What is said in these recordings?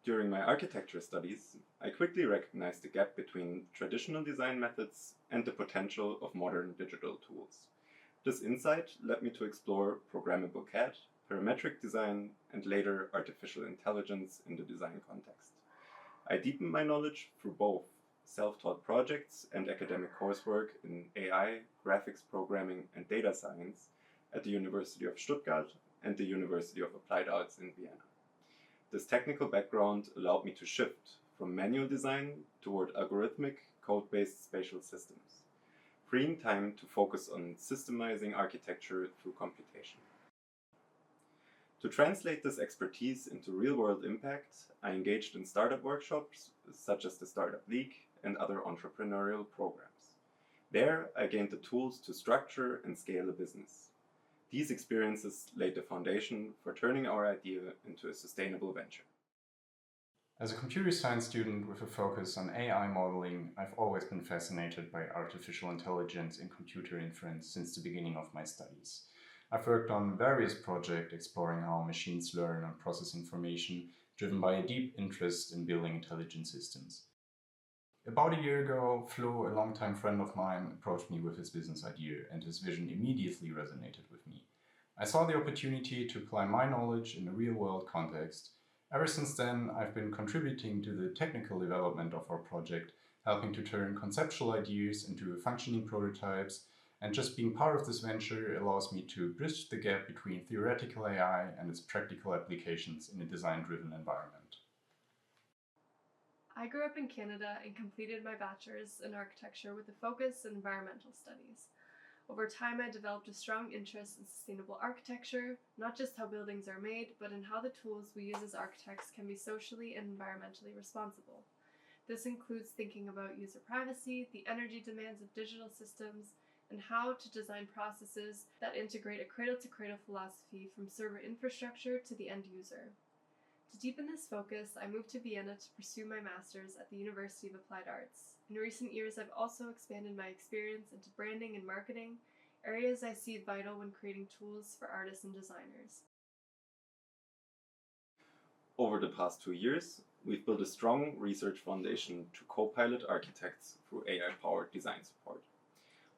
During my architecture studies, I quickly recognized the gap between traditional design methods and the potential of modern digital tools. This insight led me to explore programmable CAD, parametric design, and later artificial intelligence in the design context. I deepened my knowledge through both self-taught projects and academic coursework in AI, graphics programming, and data science at the University of Stuttgart and the University of Applied Arts in Vienna. This technical background allowed me to shift from manual design toward algorithmic, code-based spatial systems, freeing time to focus on systemizing architecture through computation. To translate this expertise into real-world impact, I engaged in startup workshops such as the Startup League and other entrepreneurial programs. There, I gained the tools to structure and scale a business. These experiences laid the foundation for turning our idea into a sustainable venture. As a computer science student with a focus on AI modeling, I've always been fascinated by artificial intelligence and computer inference since the beginning of my studies. I've worked on various projects exploring how machines learn and process information, driven by a deep interest in building intelligent systems. About a year ago, Flo, a longtime friend of mine, approached me with his business idea, and his vision immediately resonated with me. I saw the opportunity to apply my knowledge in a real-world context. Ever since then, I've been contributing to the technical development of our project, helping to turn conceptual ideas into functioning prototypes, and just being part of this venture allows me to bridge the gap between theoretical AI and its practical applications in a design-driven environment. I grew up in Canada and completed my bachelor's in architecture with a focus in environmental studies. Over time, I developed a strong interest in sustainable architecture, not just how buildings are made, but in how the tools we use as architects can be socially and environmentally responsible. This includes thinking about user privacy, the energy demands of digital systems, and how to design processes that integrate a cradle-to-cradle philosophy from server infrastructure to the end user. To deepen this focus, I moved to Vienna to pursue my master's at the University of Applied Arts. In recent years, I've also expanded my experience into branding and marketing, areas I see vital when creating tools for artists and designers. Over the past 2 years, we've built a strong research foundation to co-pilot architects through AI-powered design support.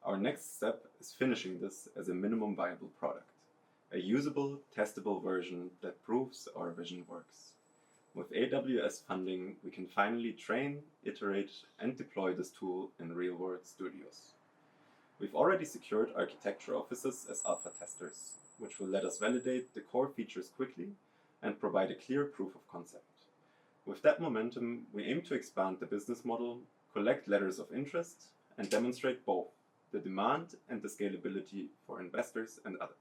Our next step is finishing this as a minimum viable product, a usable, testable version that proves our vision works. With AWS funding, we can finally train, iterate, and deploy this tool in real-world studios. We've already secured architecture offices as alpha testers, which will let us validate the core features quickly and provide a clear proof of concept. With that momentum, we aim to expand the business model, collect letters of interest, and demonstrate both the demand and the scalability for investors and others.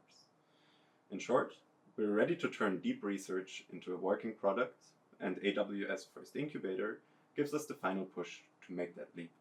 In short, we're ready to turn deep research into a working product, and AWS First Incubator gives us the final push to make that leap.